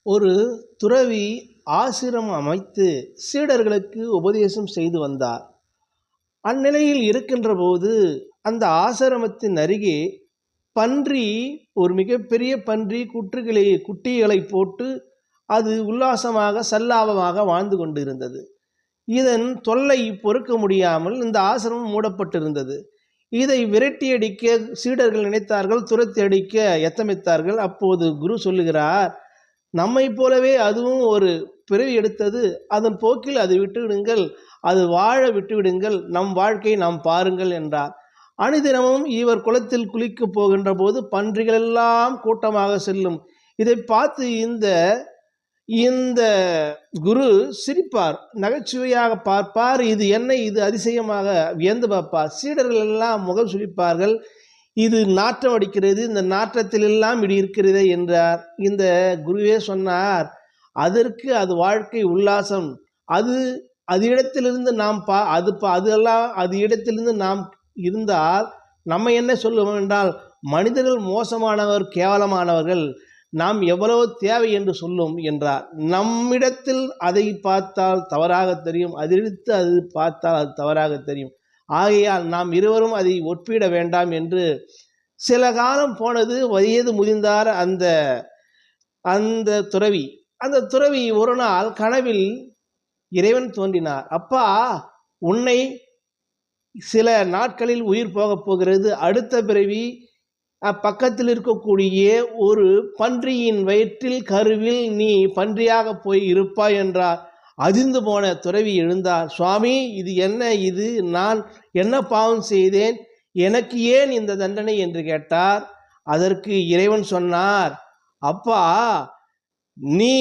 ஒரு துறவி ஆசிரமம் அமைத்து சீடர்களுக்கு உபதேசம் செய்து வந்தார். அந்நிலையில் இருக்கின்ற போது அந்த ஆசிரமத்தின் அருகே பன்றி, ஒரு மிகப்பெரிய பன்றி குட்டிகளை போட்டு அது உல்லாசமாக சல்லாபமாக வாழ்ந்து கொண்டிருந்தது. இதன் தொல்லை பொறுக்க முடியாமல் இந்த ஆசிரமம் மூடப்பட்டிருந்தது. இதை விரட்டி அடிக்க சீடர்கள் நினைத்தார்கள், துரத்தி அடிக்க எத்தமித்தார்கள். அப்போது குரு சொல்லுகிறார், நம்மை போலவே அதுவும் ஒரு பிறவி எடுத்தது, அதன் போக்கில் அது விட்டுவிடுங்கள், அது வாழ விட்டுவிடுங்கள், நம் வாழ்க்கையை நாம் பாருங்கள் என்றார். அனுதினமும் இவர் குளத்தில் குளிக்க போகின்ற போது பன்றிகள் எல்லாம் கூட்டமாக செல்லும். இதை பார்த்து இந்த குரு சிரிப்பார், நகைச்சுவையாக பார்ப்பார். இது என்ன, இது அதிசயமாக வியந்து பார்ப்பார். சீடர்கள் எல்லாம் முகம் சுழிப்பார்கள். இது நாற்றம் அடிக்கிறது, இந்த நாற்றத்தில் எல்லாம் இப்படி இருக்கிறதே என்றார். இந்த குருவே சொன்னார், அதற்கு அது வாழ்க்கை உல்லாசம். அது இடத்திலிருந்து நாம் அது இடத்திலிருந்து நாம் இருந்தால் நம்ம என்ன சொல்லுவோம் என்றால், மனிதர்கள் மோசமானவர், கேவலமானவர்கள், நாம் எவ்வளவு தேவை என்று சொல்லும் என்றார். நம்மிடத்தில் அதை பார்த்தால் தவறாக தெரியும், அதிலிருந்து அது பார்த்தால் அது தவறாக தெரியும். ஆகையால் நாம் இருவரும் அதை ஒப்பிட வேண்டாம் என்று. சில காலம் போனது. வயது முதிர்ந்தார் அந்த துறவி ஒரு நாள் கனவில் இறைவன் தோன்றினார். அப்பா, உன்னை சில நாட்களில் உயிர் போகப் போகிறது. அடுத்த பிறவி பக்கத்தில் இருக்கக்கூடிய ஒரு பன்றியின் வயிற்றில் கருவில் நீ பன்றியாக போய் இருப்பாய் என்றார். அதிர்ந்து போன துறவி எழுந்தார். சுவாமி, இது என்ன? இது நான் என்ன பாவம் செய்தேன்? எனக்கு ஏன் இந்த தண்டனை என்று கேட்டார். அதற்கு இறைவன் சொன்னார், அப்பா, நீ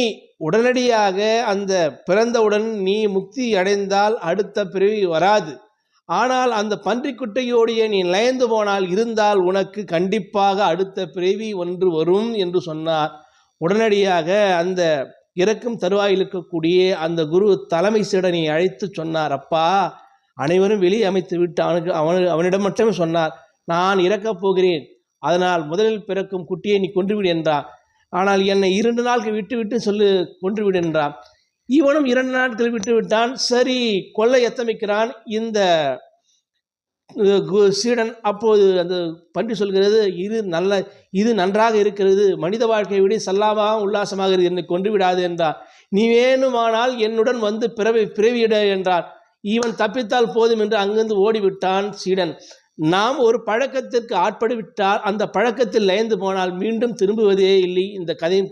உடனடியாக அந்த பிறந்தவுடன் நீ முக்தி அடைந்தால் அடுத்த பிறவி வராது. ஆனால் அந்த பன்றிக்குட்டையோடைய நீ லயந்து போனால் இருந்தால் உனக்கு கண்டிப்பாக அடுத்த பிறவி ஒன்று வரும் என்று சொன்னார். உடனடியாக அந்த இறக்கும் தருவாயில் இருக்கக்கூடிய அந்த குரு தலைமை சீடனை அழைத்து சொன்னார், அப்பா, அனைவரும் வெளியே அமைத்து விட்டு அவனிடம் மட்டுமே சொன்னார், நான் இறக்கப் போகிறேன், அதனால் முதலில் பிறக்கும் குட்டியை நீ கொன்றுவிடு என்றார். ஆனால் என்னை 2 நாட்கள் விட்டு கொன்றுவிடு என்றார். இவனும் 2 நாட்கள் விட்டு விட்டான். சரி, கொல்ல எத்தமிக்கிறான் இந்த சீடன். அப்போது அந்த பன்றி சொல்கிறது, இது நன்றாக இருக்கிறது, மனித வாழ்க்கையை விட சல்லாமாக உல்லாசமாக இருக்கிறது, என்னை கொன்று விடாது என்றார். நீ வேணுமானால் என்னுடன் வந்து பிறவியிட என்றார். இவன் தப்பித்தால் போதும் என்று அங்கிருந்து ஓடிவிட்டான் சீடன். நாம் ஒரு பழக்கத்திற்கு ஆட்பட்டு விட்டால் அந்த பழக்கத்தில் லயந்து போனால் மீண்டும் திரும்புவதே இல்லை. இந்த கதையும்